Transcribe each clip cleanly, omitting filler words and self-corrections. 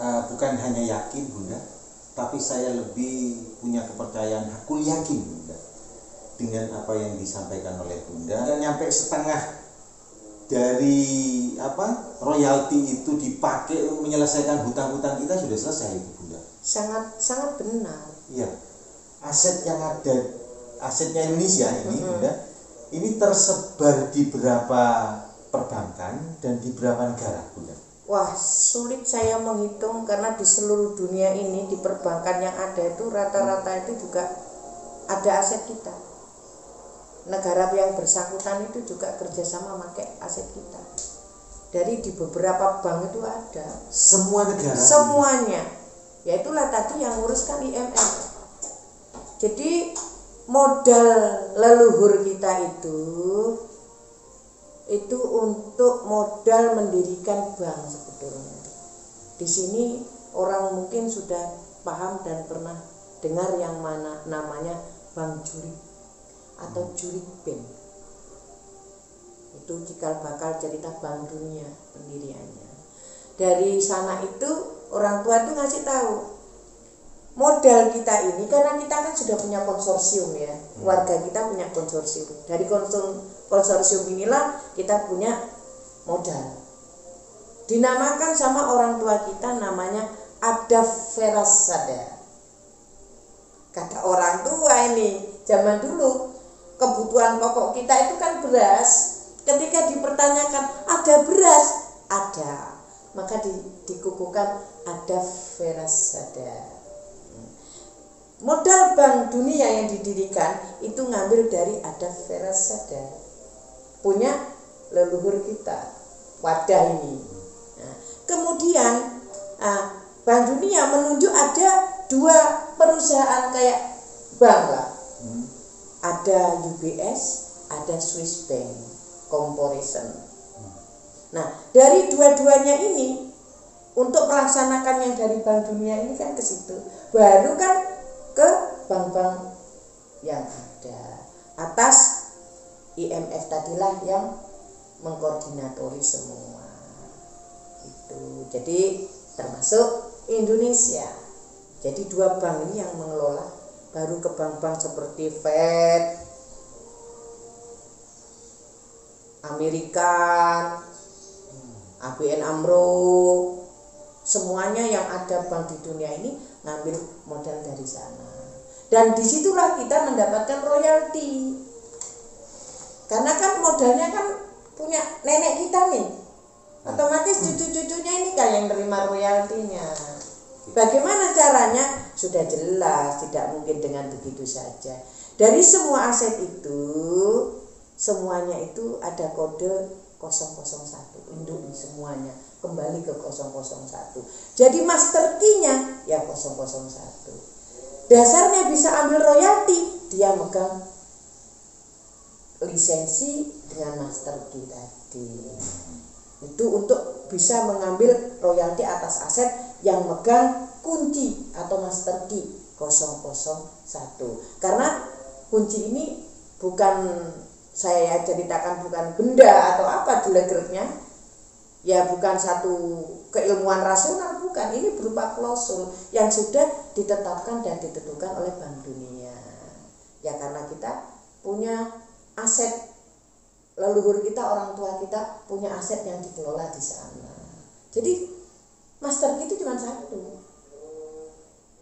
bukan hanya yakin Bunda, tapi saya lebih punya kepercayaan, aku yakin Bunda dengan apa yang disampaikan oleh Bunda. Dan nyampe setengah dari royalti itu dipakai untuk menyelesaikan hutang-hutang kita sudah selesai itu Bunda. Sangat benar. Iya. Aset yang ada, asetnya Indonesia ini Bunda, ini tersebar di berapa perbankan dan di berapa negara Bunda? Wah, sulit saya menghitung karena di seluruh dunia ini di perbankan yang ada itu rata-rata itu juga ada aset kita. Negara yang bersangkutan itu juga kerjasama pakai aset kita. Dari di beberapa bank itu ada. Semua negara? Semuanya. Ya itulah tadi yang nguruskan IMF. Jadi modal leluhur kita itu untuk modal mendirikan bank sebetulnya. Di sini orang mungkin sudah paham dan pernah dengar yang mana namanya Bank Zurich atau Zurich Bank. Itu cikal bakal cerita Bank Dunia pendiriannya. Dari sana itu orang tua itu ngasih tahu modal kita ini, karena kita kan sudah punya konsorsium ya, warga kita punya konsorsium. Dari konsorsium inilah kita punya modal. Dinamakan sama orang tua kita namanya Adaferasada. Kata orang tua ini, zaman dulu kebutuhan pokok kita itu kan beras. Ketika dipertanyakan ada beras, ada, maka dikukuhkan Adaferasada. Modal Bank Dunia yang didirikan itu ngambil dari Adaferasada, punya leluhur kita, wadah ini. Nah, kemudian Bank Dunia menunjuk ada dua perusahaan kayak bank lah, ada UBS, ada Swiss Bank Corporation. Nah, dari dua-duanya ini untuk melaksanakan yang dari Bank Dunia ini kan ke situ, baru kan ke bank-bank yang ada atas IMF tadilah yang mengkoordinatori semua itu. Jadi termasuk Indonesia. Jadi dua bank ini yang mengelola, baru ke bank-bank seperti Fed, Amerika, ABN AMRO, semuanya yang ada bank di dunia ini ngambil modal dari sana. Dan disitulah kita mendapatkan royalti. Karena kan modalnya kan punya nenek kita nih, otomatis cucu-cucunya ini kan yang terima royaltinya. Bagaimana caranya? Sudah jelas, tidak mungkin dengan begitu saja. Dari semua aset itu, semuanya itu ada kode 001, induk semuanya kembali ke 001. Jadi master key-nya ya 001. Dasarnya bisa ambil royalti, dia megang lisensi dengan master key tadi. Itu untuk bisa mengambil royalti atas aset yang megang kunci atau master key 001. Karena kunci ini bukan, saya ceritakan, bukan benda atau apa jelegernya, ya bukan satu keilmuan rasional, bukan. Ini berupa klausul yang sudah ditetapkan dan ditentukan oleh Bank Dunia. Ya karena kita punya aset, leluhur kita, orang tua kita punya aset yang dikelola di sana. Jadi master key itu cuma satu,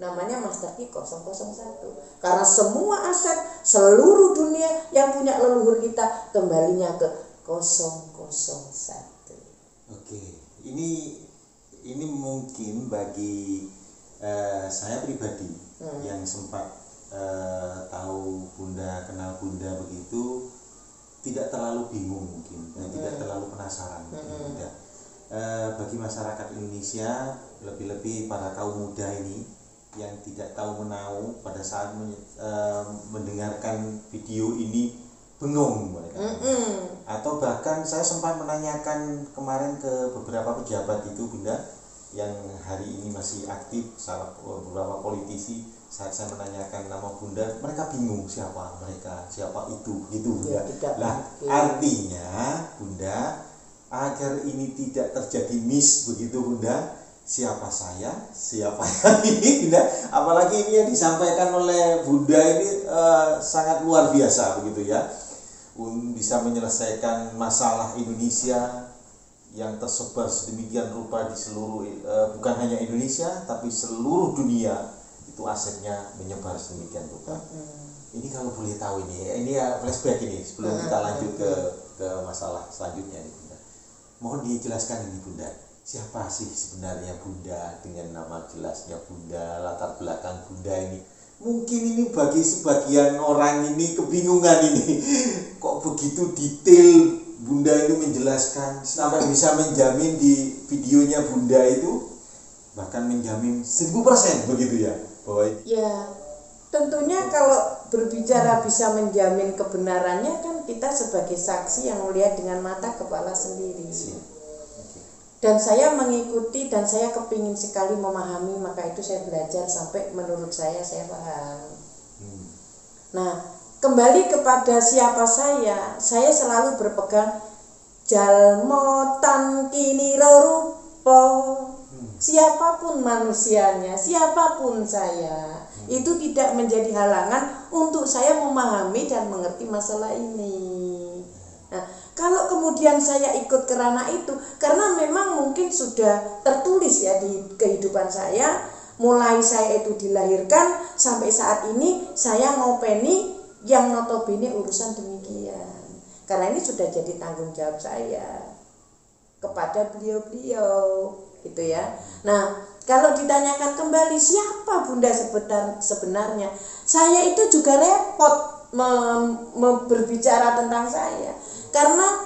namanya master key 001. Karena semua aset seluruh dunia yang punya leluhur kita kembalinya ke 001. Oke, ini mungkin bagi saya pribadi yang sempat tahu Bunda, kenal Bunda begitu, tidak terlalu bingung mungkin, tidak terlalu penasaran mungkin, tidak. Bagi masyarakat Indonesia, lebih-lebih para kaum muda ini yang tidak tahu menau pada saat mendengarkan video ini, bengong mereka. Atau bahkan saya sempat menanyakan kemarin ke beberapa pejabat itu Bunda, yang hari ini masih aktif, beberapa politisi. Saat saya menanyakan nama Bunda, mereka bingung siapa mereka, siapa itu, gitu Bunda. Nah, artinya Bunda, agar ini tidak terjadi miss begitu Bunda, siapa saya, siapa yang ini, tidak. Apalagi ini yang disampaikan oleh Bunda ini sangat luar biasa begitu ya, bisa menyelesaikan masalah Indonesia yang tersebar sedemikian rupa di seluruh bukan hanya Indonesia tapi seluruh dunia, itu asetnya menyebar sedemikian rupa. Ini kalau boleh tahu ini ya flashback ini sebelum kita lanjut ke masalah selanjutnya ini Bunda. Mohon dijelaskan ini Bunda, siapa sih sebenarnya Bunda dengan nama jelasnya Bunda, latar belakang Bunda ini? Mungkin ini bagi sebagian orang ini kebingungan ini, kok begitu detail Bunda itu menjelaskan sampai bisa menjamin di videonya Bunda itu bahkan menjamin 1000% begitu ya bahwa ya tentunya kalau berbicara bisa menjamin kebenarannya kan kita sebagai saksi yang melihat dengan mata kepala sendiri. Dan saya mengikuti dan saya kepingin sekali memahami, maka itu saya belajar sampai menurut saya paham. Nah, kembali kepada siapa saya selalu berpegang jalmo tan kini rupa. Siapapun manusianya, siapapun saya, itu tidak menjadi halangan untuk saya memahami dan mengerti masalah ini. Nah, kalau kemudian saya ikut ke ranah itu, karena memang mungkin sudah tertulis ya di kehidupan saya, mulai saya itu dilahirkan sampai saat ini saya ngopeni yang notabene urusan demikian. Karena ini sudah jadi tanggung jawab saya kepada beliau-beliau, gitu ya. Nah, kalau ditanyakan kembali siapa Bunda sebenarnya, saya itu juga repot berbicara tentang saya. Karena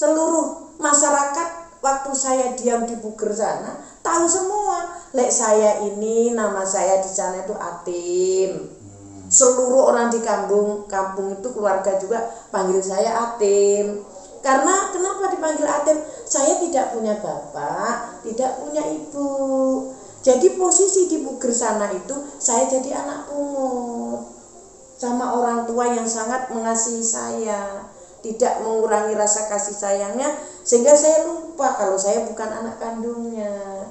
seluruh masyarakat waktu saya diam di Puger sana tahu semua. Lek saya ini nama saya di sana itu Atim. Seluruh orang di kampung itu keluarga juga panggil saya Atim. Karena kenapa dipanggil Atim? Saya tidak punya bapak, tidak punya ibu. Jadi posisi di Puger sana itu saya jadi anak pungut sama orang tua yang sangat mengasihi saya, tidak mengurangi rasa kasih sayangnya, sehingga saya lupa kalau saya bukan anak kandungnya.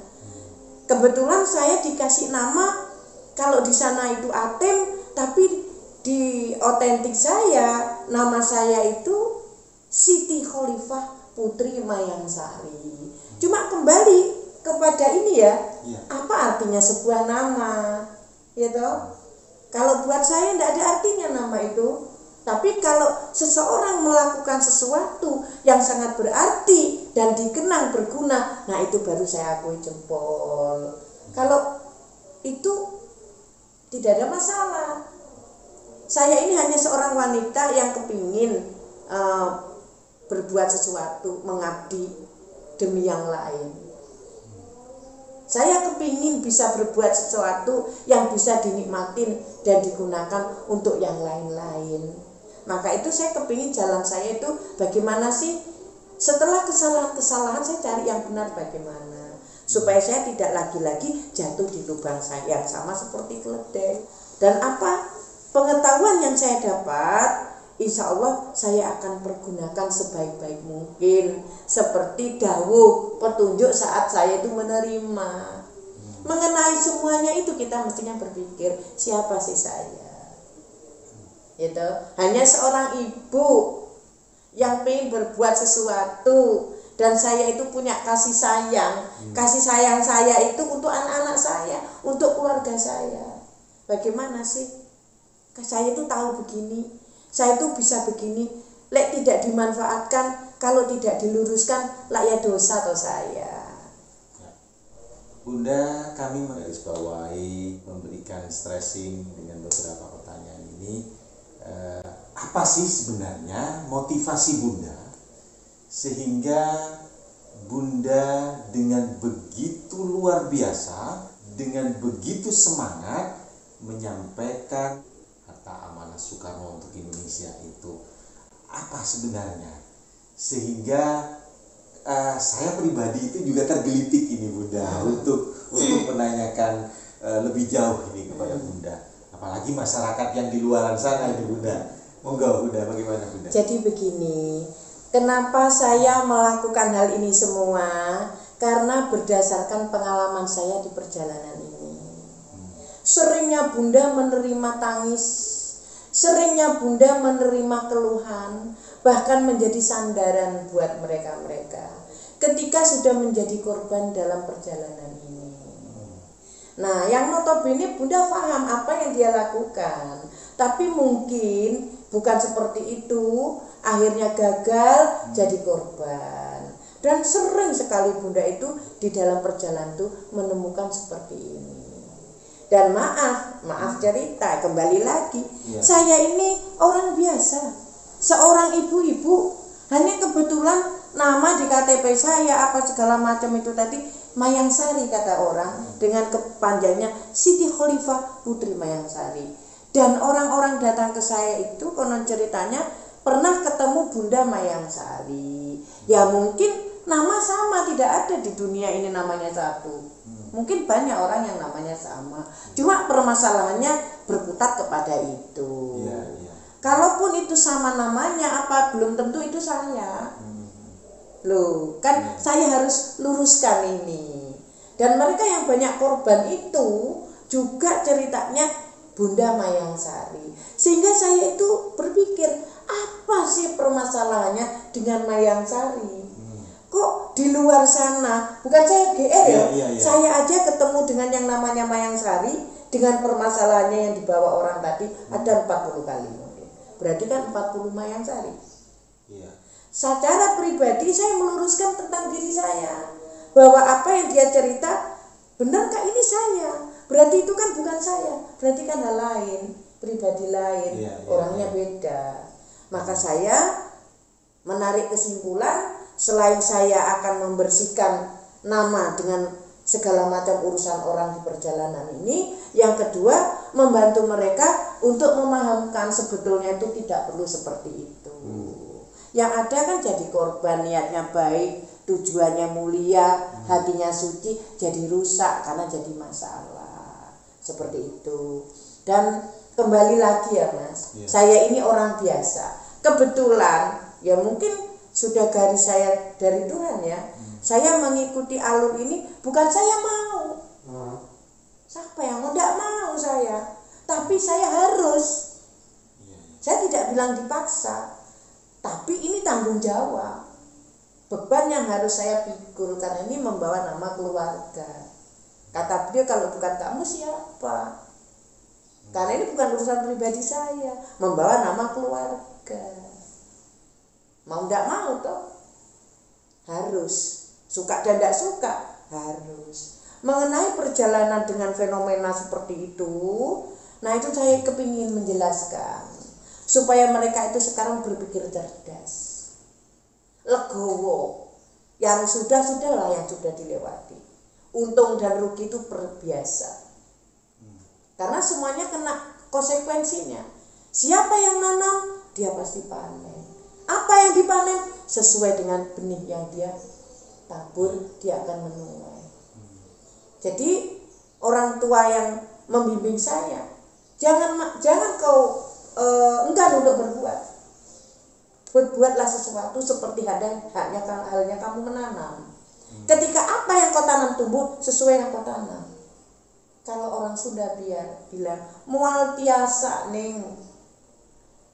Kebetulan saya dikasih nama, kalau di sana itu Atim, tapi di otentik saya, nama saya itu Siti Khalifah Putri Mayangsari. Cuma kembali kepada ini ya, apa artinya sebuah nama, ya toh? Kalau buat saya tidak ada artinya nama itu. Tapi kalau seseorang melakukan sesuatu yang sangat berarti dan dikenang berguna, nah itu baru saya akui jempol. Kalau itu tidak ada masalah. Saya ini hanya seorang wanita yang kepingin berbuat sesuatu, mengabdi demi yang lain. Saya kepingin bisa berbuat sesuatu yang bisa dinikmatin dan digunakan untuk yang lain-lain. Maka itu saya kepingin jalan saya itu bagaimana sih setelah kesalahan-kesalahan saya cari yang benar bagaimana supaya saya tidak lagi-lagi jatuh di lubang saya yang sama seperti keledai. Dan apa pengetahuan yang saya dapat, insya Allah saya akan pergunakan sebaik-baik mungkin seperti dawuh petunjuk saat saya itu menerima. Mengenai semuanya itu kita mestinya berpikir siapa sih saya. Gitu. Hanya seorang ibu yang ingin berbuat sesuatu dan saya itu punya kasih sayang. Kasih sayang saya itu untuk anak-anak saya, untuk keluarga saya. Bagaimana sih? Saya itu tahu begini, saya itu bisa begini. Lek tidak dimanfaatkan, kalau tidak diluruskan, lak ya dosa atau saya. Bunda, kami menggarisbawahi, memberikan stressing dengan beberapa pertanyaan ini. Apa sih sebenarnya motivasi Bunda sehingga Bunda dengan begitu luar biasa, dengan begitu semangat menyampaikan harta amanah Soekarno untuk Indonesia itu? Apa sebenarnya sehingga saya pribadi itu juga tergelitik ini Bunda untuk menanyakan lebih jauh ini kepada Bunda, apalagi masyarakat yang di luaran sana ini Bunda. Monggo Bunda, bagaimana Bunda? Jadi begini, kenapa saya melakukan hal ini semua? karena berdasarkan pengalaman saya di perjalanan ini. Seringnya Bunda menerima tangis, seringnya Bunda menerima keluhan, bahkan menjadi sandaran buat mereka-mereka ketika sudah menjadi korban dalam perjalanan ini. Nah, yang notabene Bunda paham apa yang dia lakukan, tapi mungkin bukan seperti itu, akhirnya gagal jadi korban. Dan sering sekali Bunda itu di dalam perjalanan itu menemukan seperti ini. Dan maaf cerita, kembali lagi, saya ini orang biasa, seorang ibu-ibu, hanya kebetulan nama di KTP saya apa segala macam itu tadi Mayangsari kata orang, dengan kepanjangnya Siti Khalifah Putri Mayangsari. Dan orang-orang datang ke saya itu konon ceritanya pernah ketemu Bunda Mayangsari. Ya mungkin nama sama, tidak ada di dunia ini namanya satu. Mungkin banyak orang yang namanya sama. Cuma permasalahannya berkutat kepada itu. Kalaupun itu sama namanya, apa belum tentu itu saya. Loh, kan saya harus luruskan ini. Dan mereka yang banyak korban itu juga ceritanya Bunda Mayangsari. Sehingga saya itu berpikir, apa sih permasalahannya dengan Mayangsari? Kok di luar sana, bukan saya GR ya, saya aja ketemu dengan yang namanya Mayangsari dengan permasalahannya yang dibawa orang tadi ada 40 kali mungkin. Berarti kan 40 Mayangsari. Secara pribadi saya meluruskan tentang diri saya, bahwa apa yang dia cerita benarkah ini saya? Berarti itu kan bukan saya, berarti kan hal lain, pribadi lain, orangnya beda. Maka saya menarik kesimpulan, selain saya akan membersihkan nama dengan segala macam urusan orang di perjalanan ini, yang kedua membantu mereka untuk memahamkan sebetulnya itu tidak perlu seperti itu. Yang ada kan jadi korban, niatnya baik, tujuannya mulia, hatinya suci, jadi rusak karena jadi masalah. Seperti itu. Dan kembali lagi ya Mas, saya ini orang biasa. Kebetulan ya mungkin sudah garis saya dari Tuhan ya. Saya mengikuti alur ini bukan saya mau. Siapa yang mau? Tidak mau saya. Tapi saya harus. Saya tidak bilang dipaksa. Tapi ini tanggung jawab. Beban yang harus saya pikul karena ini membawa nama keluarga. Kata beliau, kalau bukan kamu siapa? Karena ini bukan urusan pribadi saya, membawa nama keluarga. Mau tidak mau toh? Harus. Suka dan tidak suka? Harus. Mengenai perjalanan dengan fenomena seperti itu, nah itu saya kepingin menjelaskan supaya mereka itu sekarang berpikir cerdas, legowo, yang sudah-sudahlah yang sudah dilewati. Untung dan rugi itu biasa, karena semuanya kena konsekuensinya. Siapa yang nanam, dia pasti panen. Apa yang dipanen sesuai dengan benih yang dia tabur, dia akan menuai. Jadi orang tua yang membimbing saya, jangan kau enggan untuk berbuat. Berbuatlah sesuatu seperti halnya kamu menanam. Ketika apa yang kau tanam tumbuh, sesuai yang kau tanam. Kalau orang Sunda bilang mual tiasa ning,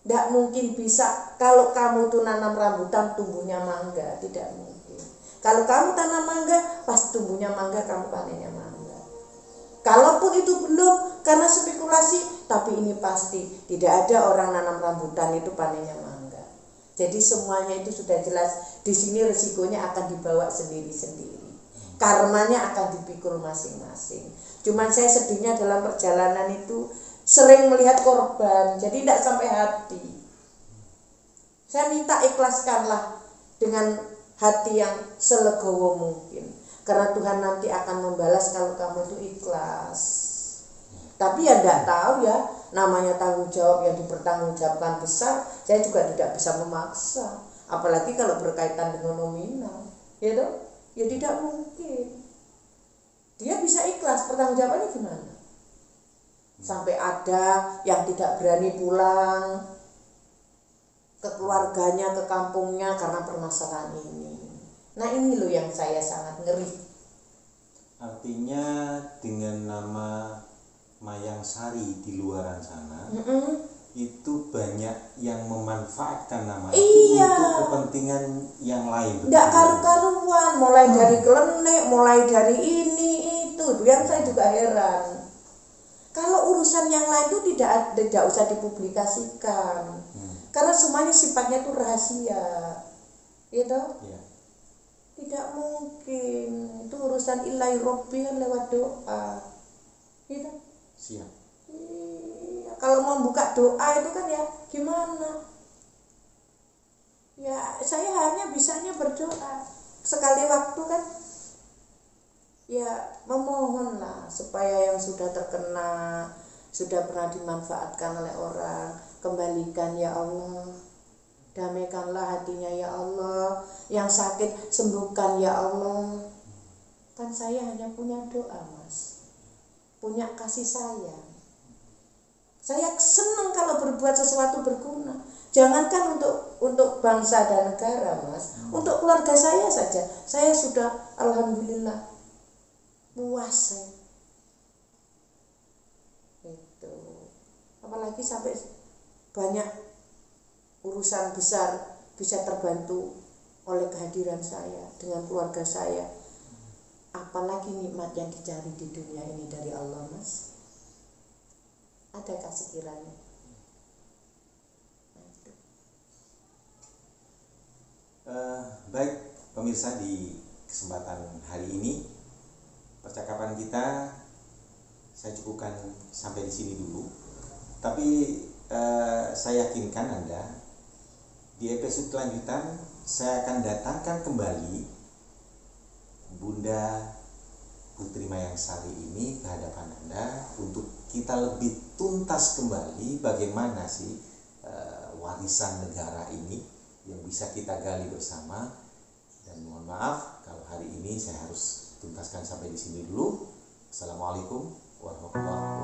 tidak mungkin bisa. Kalau kamu tuh nanam rambutan tumbuhnya mangga, tidak mungkin. Kalau kamu tanam mangga, pas tumbuhnya mangga, kamu panennya mangga. Kalaupun itu belum, karena spekulasi, tapi ini pasti tidak ada orang nanam rambutan itu panennya mangga. Jadi semuanya itu sudah jelas. Di sini resikonya akan dibawa sendiri-sendiri. Karmanya akan dipikul masing-masing. Cuman saya sedihnya dalam perjalanan itu sering melihat korban, jadi tidak sampai hati. Saya minta ikhlaskanlah dengan hati yang selegowo mungkin. Karena Tuhan nanti akan membalas kalau kamu itu ikhlas. Tapi ya tidak tahu ya, namanya tanggung jawab yang dipertanggungjawabkan besar, saya juga tidak bisa memaksa. Apalagi kalau berkaitan dengan nominal, ya toh? Ya tidak mungkin. Dia bisa ikhlas, pertanggungjawabannya gimana? Sampai ada yang tidak berani pulang ke keluarganya, ke kampungnya karena permasalahan ini. Nah ini loh yang saya sangat ngeri. Artinya dengan nama Mayang Sari di luaran sana, itu banyak yang memanfaatkan nama itu untuk kepentingan yang lain. Nggak karu-karuan, mulai dari klenik, mulai dari ini itu, yang saya juga heran. Kalau urusan yang lain itu tidak usah dipublikasikan, karena semuanya sifatnya itu rahasia, gitu. Ya. Tidak mungkin, itu urusan ilahi Robbi lewat doa, gitu. Siap. Iya, kalau mau buka doa itu kan ya gimana? Ya saya hanya bisanya berdoa sekali waktu kan. Ya memohonlah supaya yang sudah terkena, sudah pernah dimanfaatkan oleh orang, kembalikan ya Allah. Damaikanlah hatinya ya Allah, yang sakit sembuhkan ya Allah. Kan saya hanya punya doa Mas, punya kasih sayang. Saya senang kalau berbuat sesuatu berguna. Jangankan untuk bangsa dan negara Mas, untuk keluarga saya saja, saya sudah alhamdulillah puas saya. Itu. Apalagi sampai banyak urusan besar bisa terbantu oleh kehadiran saya dengan keluarga saya. Apalagi nikmat yang dicari di dunia ini dari Allah Mas. Adakah sekiranya? Baik pemirsa, di kesempatan hari ini percakapan kita saya cukupkan sampai di sini dulu. Tapi saya yakinkan Anda di episode lanjutan saya akan datangkan kembali Bunda Putri Mayang Sari ini ke hadapan Anda untuk kita lebih tuntas kembali bagaimana sih warisan negara ini yang bisa kita gali bersama. Dan mohon maaf kalau hari ini saya harus tuntaskan sampai di sini dulu. Assalamualaikum warahmatullahi wabarakatuh.